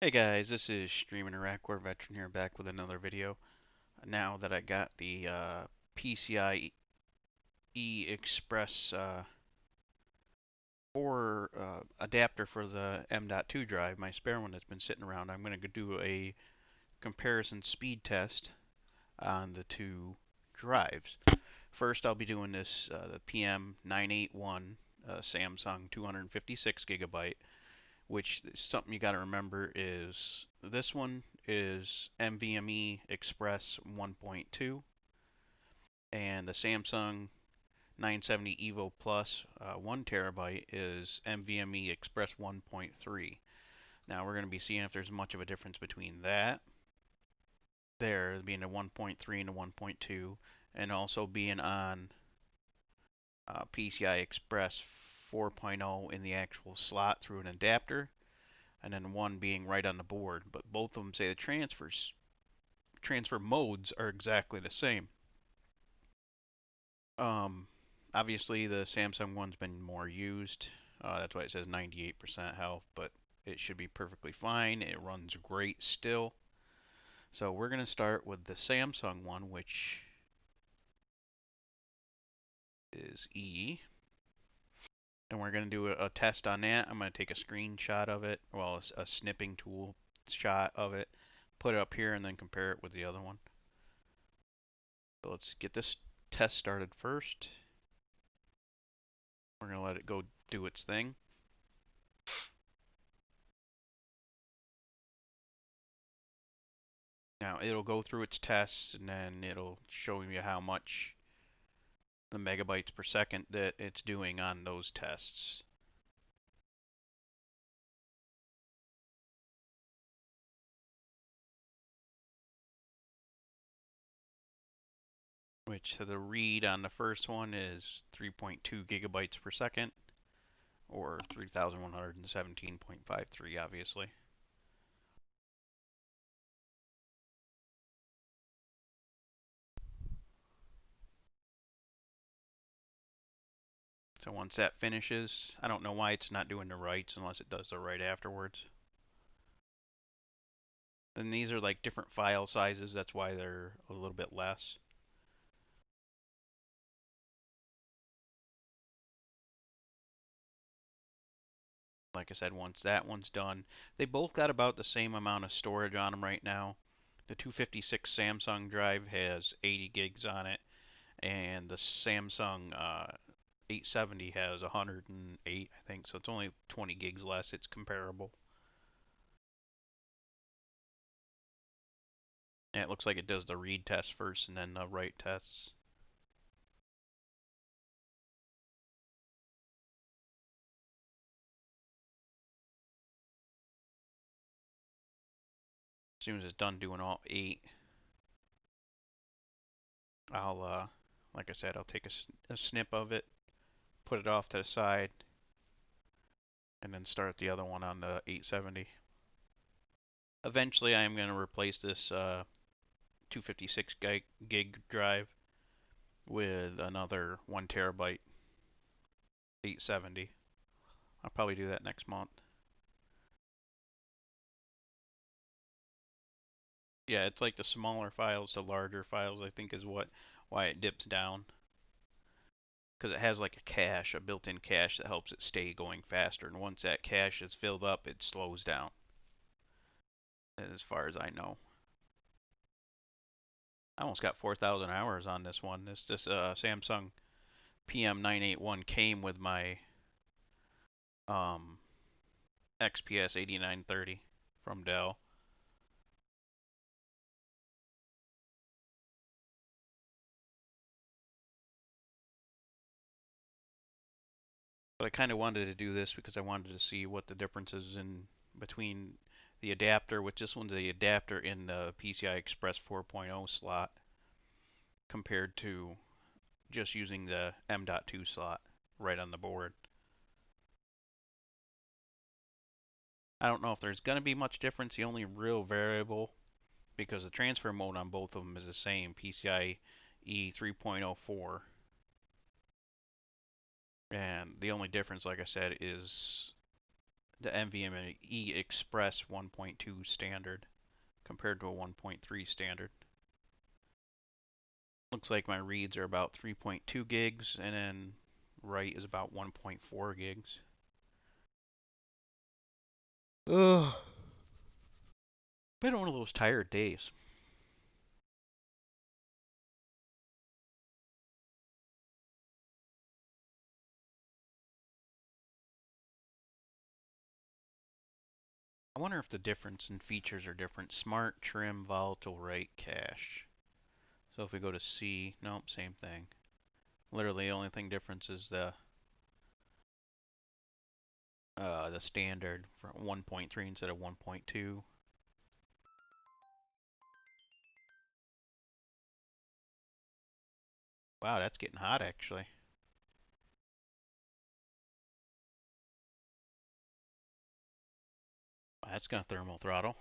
Hey guys, this is Streaming Iraq War Veteran here, back with another video. Now that I got the PCIe Express 4 adapter for the M.2 drive, my spare one that's been sitting around, I'm going to do a comparison speed test on the two drives. First, I'll be doing this the PM981 Samsung 256 gigabyte, which is something you got to remember is this one is NVMe Express 1.2, and the Samsung 970 Evo Plus 1 terabyte is NVMe Express 1.3. Now we're going to be seeing if there's much of a difference between that, there being a 1.3 and a 1.2, and also being on PCI Express 4.0 in the actual slot through an adapter, and then one being right on the board. But both of them say the transfer modes are exactly the same. Um, Obviously the Samsung one's been more used. That's why it says 98% health, but it should be perfectly fine. It runs great still. So we're going to start with the Samsung one, which is E. And we're going to do a test on that. I'm going to take a screenshot of it, well, a snipping tool shot of it, put it up here, and then compare it with the other one. So let's get this test started first. We're going to let it go do its thing. Now it'll go through its tests and then it'll show you how much the megabytes per second that it's doing on those tests. Which the read on the first one is 3.2 gigabytes per second, or 3117.53 obviously. So once that finishes, I don't know why it's not doing the writes unless it does the write afterwards. Then these are like different file sizes, that's why they're a little bit less. Like I said, once that one's done, they both got about the same amount of storage on them right now. The 256 Samsung drive has 80 gigs on it, and the Samsung 870 has 108, I think, so it's only 20 gigs less. It's comparable. And it looks like it does the read test first and then the write tests. As soon as it's done doing all 8, I'll, like I said, I'll take a snip of it, put it off to the side, and then start the other one on the 870. Eventually, I am going to replace this 256 gig drive with another 1 terabyte 870. I'll probably do that next month. Yeah, it's like the smaller files to larger files, I think is why it dips down. Because it has like a cache, a built-in cache that helps it stay going faster. And once that cache is filled up, it slows down, as far as I know. I almost got 4,000 hours on this one. This Samsung PM981 came with my um, XPS 8930 from Dell. But I kind of wanted to do this because I wanted to see what the difference is in between the adapter, which this one's the adapter in the PCI Express 4.0 slot, compared to just using the M.2 slot right on the board. I don't know if there's going to be much difference. The only real variable, because the transfer mode on both of them is the same, PCIe 3.04. And the only difference, like I said, is the NVMe Express 1.2 standard compared to a 1.3 standard. Looks like my reads are about 3.2 gigs, and then write is about 1.4 gigs. Ugh. Been one of those tired days. I wonder if the difference in features are different. Smart, trim, volatile, write, cache. So if we go to C, nope, same thing. Literally, the only thing difference is the standard for 1.3 instead of 1.2. Wow, that's getting hot actually. That's gonna thermal throttle.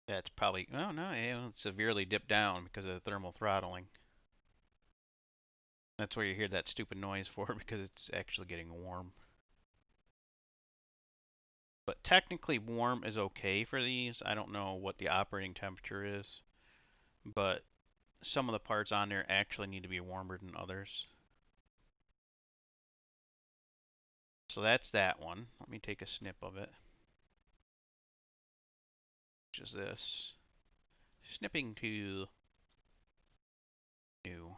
That's probably, oh no, it's severely dipped down because of the thermal throttling. That's where you hear that stupid noise for, because it's actually getting warm. But technically warm is okay for these. I don't know what the operating temperature is, but some of the parts on there actually need to be warmer than others. So that's that one. Let me take a snip of it. Which is this. Snipping to new.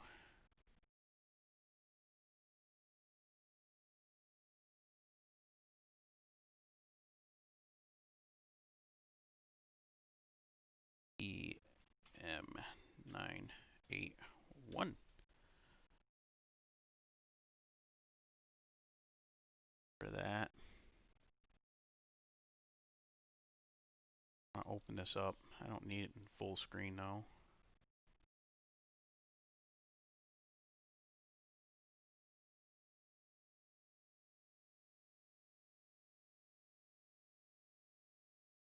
EM981 for that. I'll open this up. I don't need it in full screen though.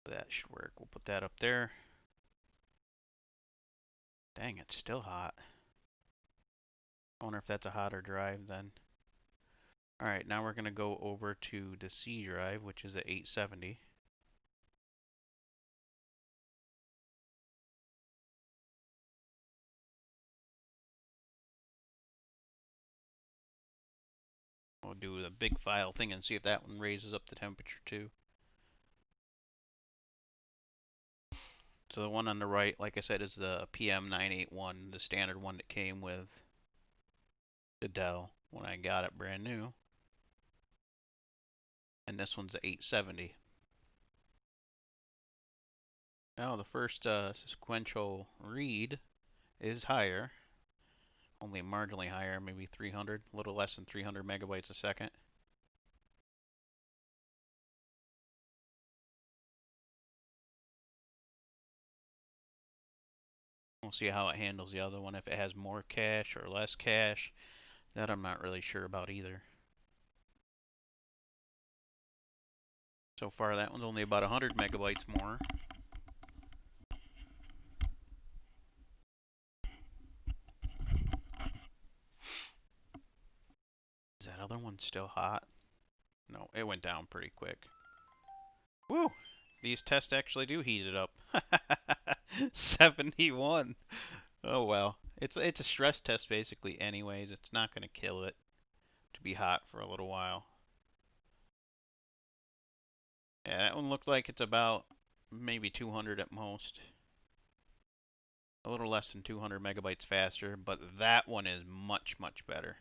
That should work. We'll put that up there. Dang, it's still hot. I wonder if that's a hotter drive then. Alright, now we're going to go over to the C drive, which is at 870. We'll do the big file thing and see if that one raises up the temperature too. So the one on the right, like I said, is the PM981, the standard one that came with the Dell when I got it brand new. And this one's the 870. Now the first sequential read is higher, only marginally higher, maybe 300, a little less than 300 megabytes a second. We'll see how it handles the other one, if it has more cache or less cache. That I'm not really sure about either. So far that one's only about 100 megabytes more. Is that other one still hot? No, it went down pretty quick. Woo! These tests actually do heat it up. 71. Oh well. It's a stress test basically anyways. It's not going to kill it to be hot for a little while. Yeah, that one looked like it's about maybe 200 at most. A little less than 200 megabytes faster, but that one is much, much better.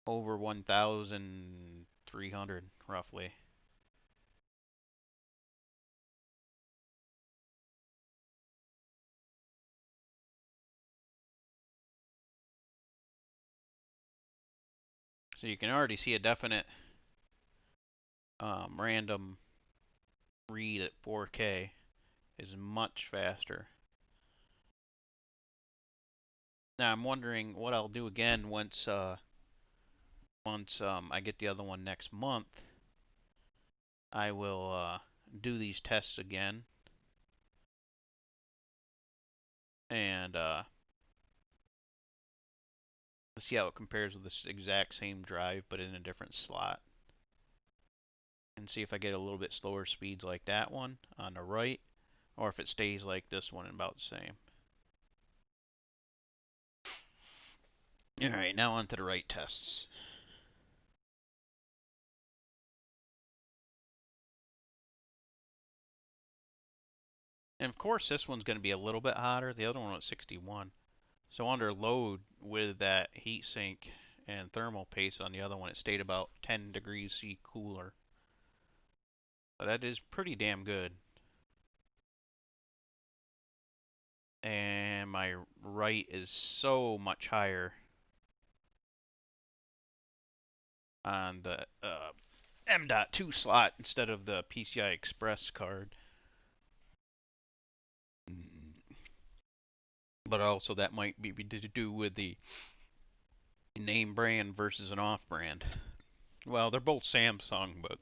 Over 1,300 roughly. So you can already see a definite random read at 4K is much faster. Now I'm wondering what I'll do again once I get the other one next month. I will do these tests again and to see how it compares with this exact same drive but in a different slot. And see if I get a little bit slower speeds like that one on the right, or if it stays like this one about the same. Alright, now on to the write tests. And of course this one's going to be a little bit hotter. The other one was 61. So under load with that heat sink and thermal paste on the other one, it stayed about 10 degrees C cooler. So that is pretty damn good. And my write is so much higher on the M.2 slot instead of the PCI Express card. But also that might be to do with the name brand versus an off brand. Well, they're both Samsung, but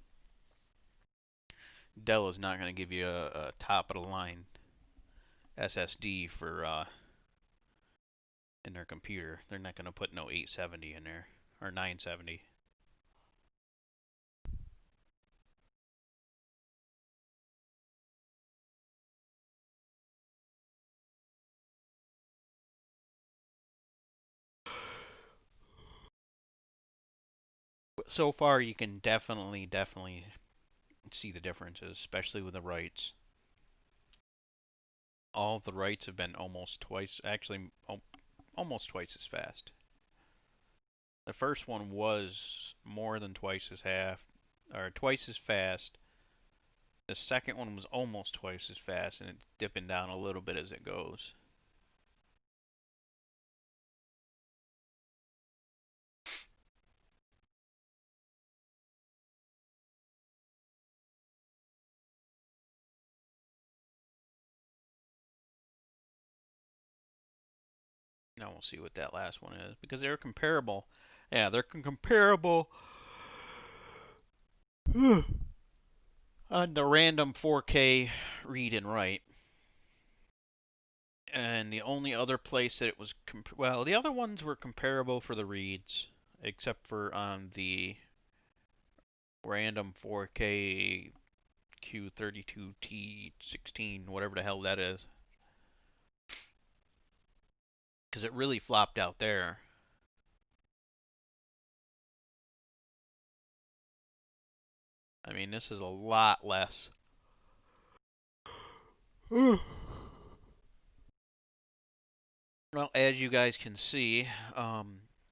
Dell is not going to give you a top of the line SSD for in their computer. They're not going to put no 870 in there or 970. But so far, you can definitely see the differences, especially with the writes. All of the writes have been almost twice, actually almost twice as fast. The first one was more than twice as or twice as fast. The second one was almost twice as fast, and it's dipping down a little bit as it goes. Now we'll see what that last one is because they're comparable. Yeah, they're comparable on the random 4K read and write. And the only other place that it was well, the other ones were comparable for the reads, except for on the random 4K Q32T16, whatever the hell that is, because it really flopped out there. I mean, this is a lot less. Well, as you guys can see,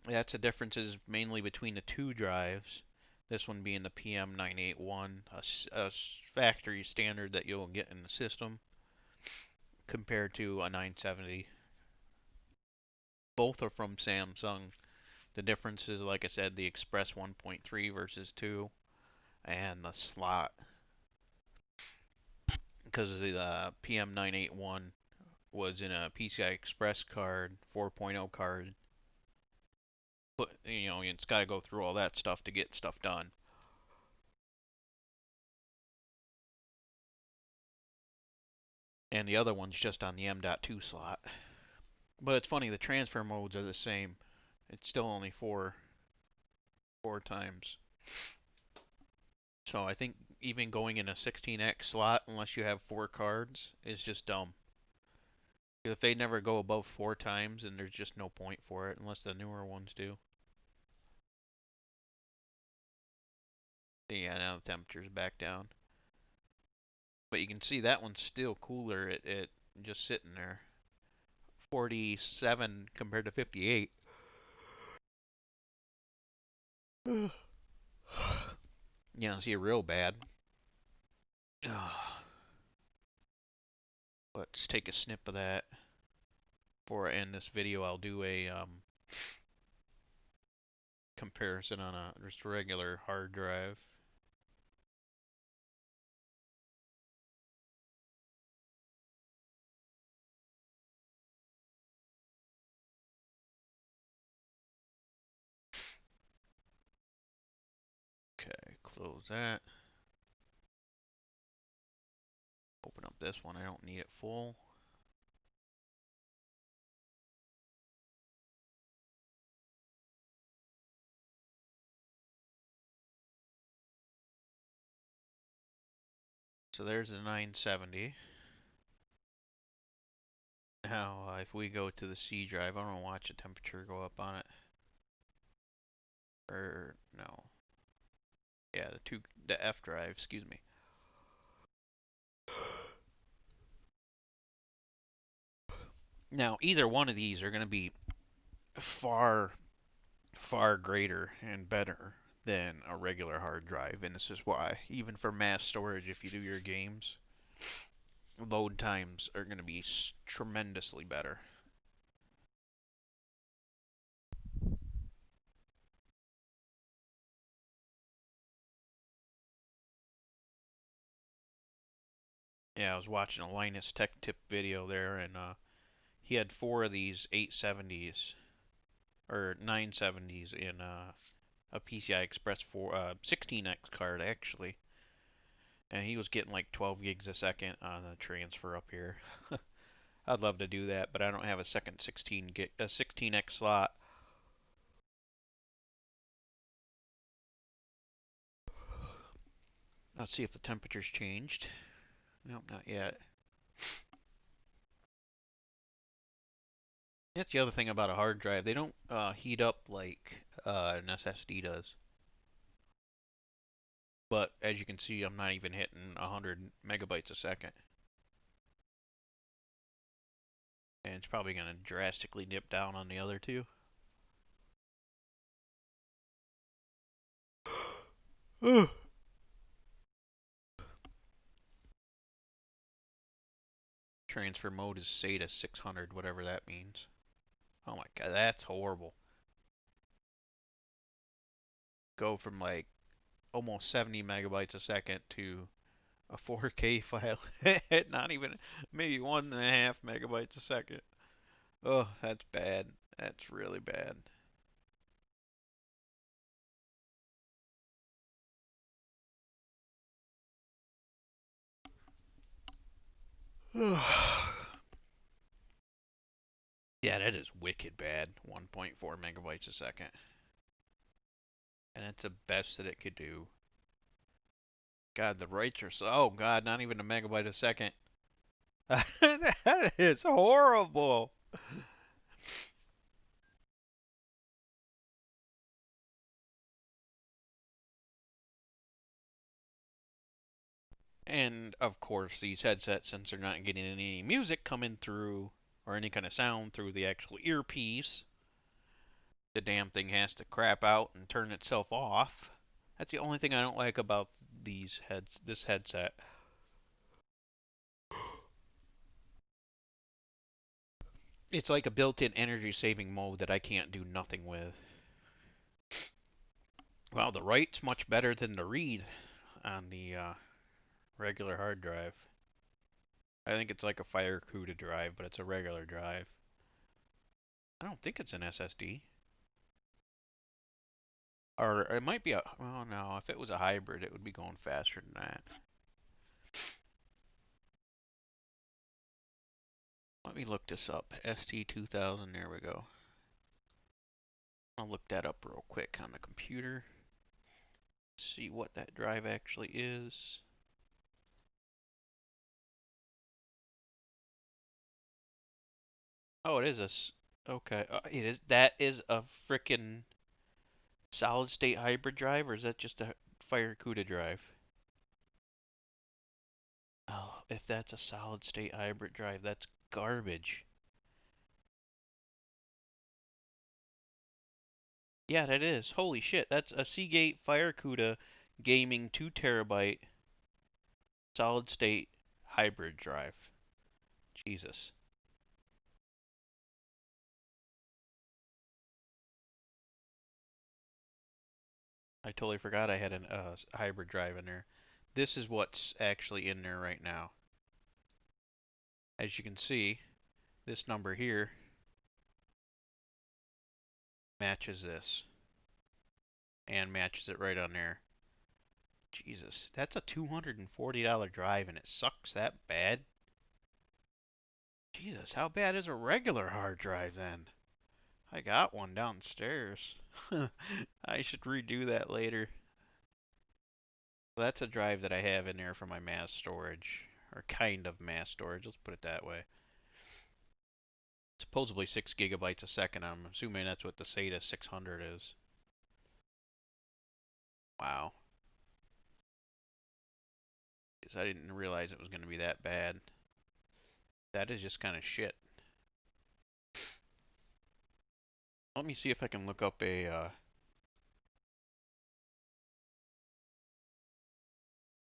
that's the differences mainly between the two drives. This one being the PM981, a factory standard that you'll get in the system, compared to a 970. Both are from Samsung. The difference is, like I said, the Express 1.3 versus 2, and the slot. Because the PM981 was in a PCI Express card, 4.0 card, but it's got to go through all that stuff to get stuff done. And the other one's just on the M.2 slot. But it's funny, the transfer modes are the same. It's still only four times. So I think even going in a 16x slot, unless you have 4 cards, is just dumb. If they never go above 4 times, then there's just no point for it, unless the newer ones do. Yeah, now the temperature's back down. But you can see that one's still cooler at just sitting there. 47 compared to 58. Yeah, see it real bad. Let's take a snip of that. Before I end this video, I'll do a comparison on a just regular hard drive. Okay, close that. Open up this one. I don't need it full. So there's the 970. Now, if we go to the C drive, I don't watch the temperature go up on it. Or no, yeah, the F drive. Excuse me. Now, either one of these are going to be far, far greater and better than a regular hard drive, and this is why. Even for mass storage, if you do your games, load times are going to be tremendously better. Yeah, I was watching a Linus Tech Tip video there, and he had four of these 870s or 970s in a PCI Express 16X card actually, and he was getting like 12 gigs a second on the transfer up here. I'd love to do that, but I don't have a second 16X slot. Let's see if the temperature's changed. Nope, not yet. That's the other thing about a hard drive. They don't heat up like an SSD does. But as you can see, I'm not even hitting 100 megabytes a second. And it's probably going to drastically dip down on the other two. Transfer mode is SATA 600, whatever that means. Oh my god, that's horrible. Go from like almost 70 megabytes a second to a 4K file at not even maybe 1.5 megabytes a second. Oh, that's bad. That's really bad. Yeah, that is wicked bad. 1.4 megabytes a second. And it's the best that it could do. God, the writes are so. Oh, God, not even a megabyte a second. That is horrible. And of course, these headsets, since they're not getting any music coming through or any kind of sound through the actual earpiece, the damn thing has to crap out and turn itself off. That's the only thing I don't like about this headset. It's like a built-in energy saving mode that I can't do nothing with. Well, the write's much better than the read on the regular hard drive. I think it's like a FireCuda drive, but it's a regular drive. I don't think it's an SSD. Or it might be a. Oh no, if it was a hybrid, it would be going faster than that. Let me look this up. ST2000, there we go. I'll look that up real quick on the computer. See what that drive actually is. Oh, it is okay. It is. That is a frickin' solid state hybrid drive, or is that just a FireCuda drive? Oh, if that's a solid state hybrid drive, that's garbage. Yeah, that is. Holy shit, that's a Seagate FireCuda gaming 2 terabyte solid state hybrid drive. Jesus. I totally forgot I had a hybrid drive in there. This is what's actually in there right now. As you can see, this number here matches this and matches it right on there. Jesus, that's a $240 drive and it sucks that bad? Jesus, how bad is a regular hard drive then? I got one downstairs. I should redo that later. That's a drive that I have in there for my mass storage, or kind of mass storage, let's put it that way. Supposedly 6 gigabytes a second. I'm assuming that's what the SATA 600 is. Wow. Because I didn't realize it was going to be that bad. That is just kind of shit. Let me see if I can look up a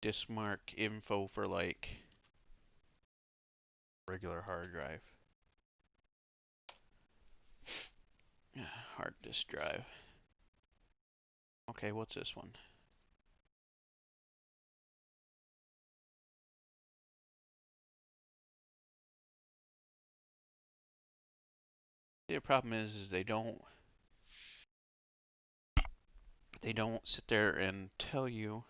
Dismark info for like regular hard drive. Hard disk drive. Okay, what's this one? The problem is they don't sit there and tell you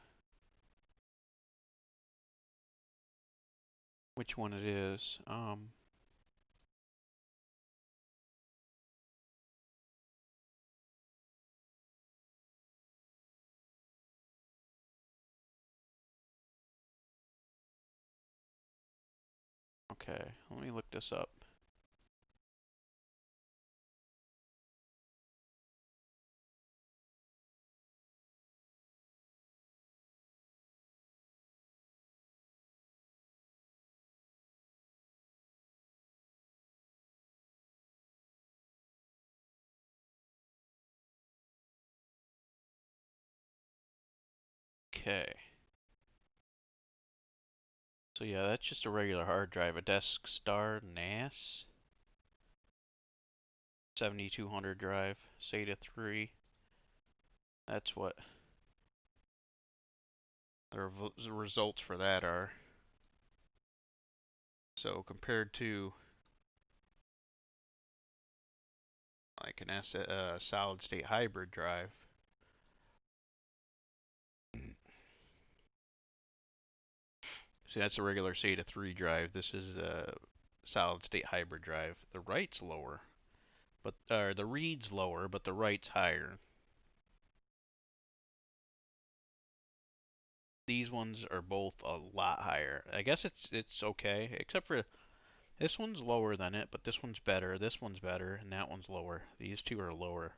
which one it is. Okay, let me look this up. Okay. So yeah, that's just a regular hard drive, a Deskstar NAS 7200 drive, SATA 3. That's what the results for that are. So compared to like an solid state hybrid drive, see that's a regular SATA 3 drive. This is a solid state hybrid drive. The write's lower, but the read's lower, but the write's higher. These ones are both a lot higher. I guess it's okay, except for this one's lower than it, but this one's better, and that one's lower. These two are lower.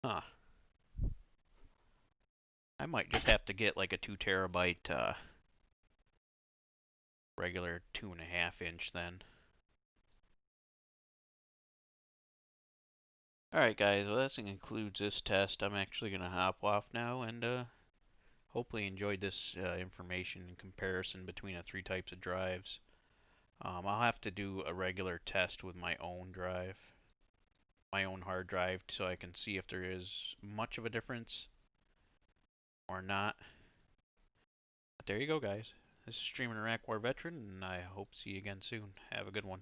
Huh. I might just have to get like a 2 terabyte regular 2.5 inch then. Alright guys, well that concludes this test. I'm actually going to hop off now and hopefully enjoyed this information and comparison between the three types of drives. I'll have to do a regular test with my own drive, my own hard drive, so I can see if there is much of a difference or not. But there you go guys. This is Streaming Iraq War Veteran, and I hope to see you again soon. Have a good one.